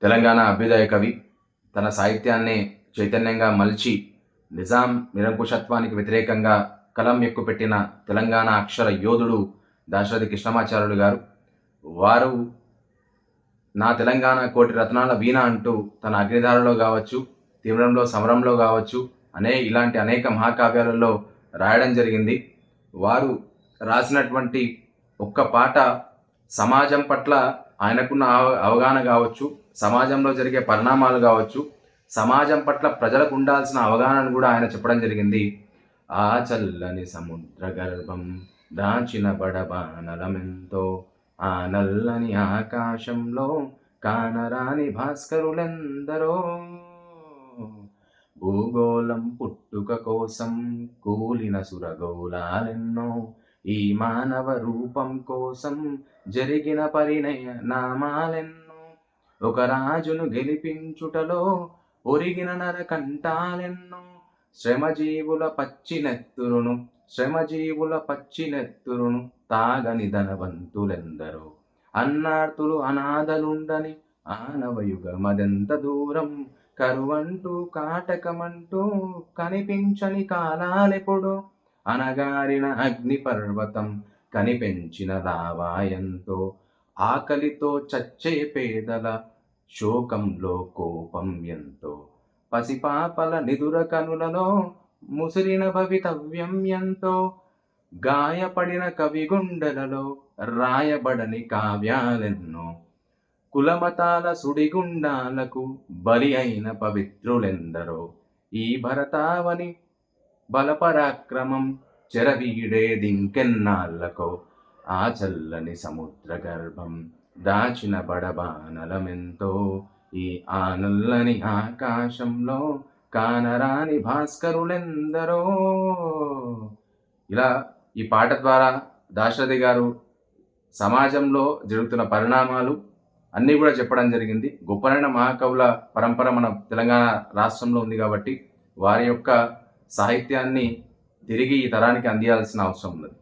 తెలంగాణ అభ్యుదయ కవి తన సాహిత్యాన్ని చైతన్యంగా మలిచి నిజాం నిరంకుశత్వానికి వ్యతిరేకంగా కలం ఎక్కుపెట్టిన తెలంగాణ అక్షర యోధుడు దాశరథి కృష్ణమాచార్యులు గారు. వారు నా తెలంగాణ కోటి రత్నాల వీణ అంటూ తన అగ్నిధారలో కావచ్చు, తీవ్రంలో సమరంలో కావచ్చు, ఇలాంటి అనేక మహాకావ్యాలలో రాయడం జరిగింది. వారు రాసినటువంటి ఒక్క పాట సమాజం పట్ల ఆయనకున్న అవగాహన కావచ్చు, సమాజంలో జరిగే పరిణామాలు కావచ్చు, సమాజం పట్ల ప్రజలకు ఉండాల్సిన అవగాహనను కూడా ఆయన చెప్పడం జరిగింది. ఆ చల్లని సముద్ర గర్భం దాచిన బడబానలమెంతో, ఆ నల్లని ఆకాశంలో కానరాని భాస్కరులెందరో, భూగోళం పుట్టుక కోసం కూలిన సురగోళాలెన్నో, ఈ మానవ రూపం కోసం జరిగిన పరిణామాలెన్నో, ఒక రాజును గెలిపించుటలో ఒరిగిన నరకంఠాలెన్నో, శ్రమజీవుల పచ్చినెత్తురును తాగని ధనవంతులెందరో, అన్నార్తులు అనాథలుండని ఆనవయుగమదెంత దూరం, కరువంటూ కాటకమంటూ కనిపించని కాలాలెప్పుడు, అనగారిన అగ్ని పర్వతం కనిపెంచిన లావాయంతో, ఆకలితో చచ్చే పేదల శోకంలో కోపం ఎంతో, పసిపాపల నిదుర కనులలో ముసిరిన భవితవ్యం ఎంతో, గాయపడిన కవి గుండెలలో రాయబడని కావ్యాలెన్నో, కులమతాల సుడిగుండాలకు బలి అయిన పవిత్రులెందరో, ఈ భరతావని బలపరాక్రమం చెరవీడేదింకెన్నాళ్ళకో, ఆ చల్లని సముద్ర గర్భం దాచిన బడబానలమెంతో, ఈ ఆ నల్లని ఆకాశంలో కానరాని భాస్కరులెందరో. ఇలా ఈ పాట ద్వారా దాశరథి గారు సమాజంలో జరుగుతున్న పరిణామాలు అన్నీ కూడా చెప్పడం జరిగింది. గొప్పనైన మహాకవుల పరంపర మన తెలంగాణ రాష్ట్రంలో ఉంది కాబట్టి వారి యొక్క సాహిత్యాన్ని తిరిగి ఈ తరానికి అందియాల్సిన అవసరం ఉన్నది.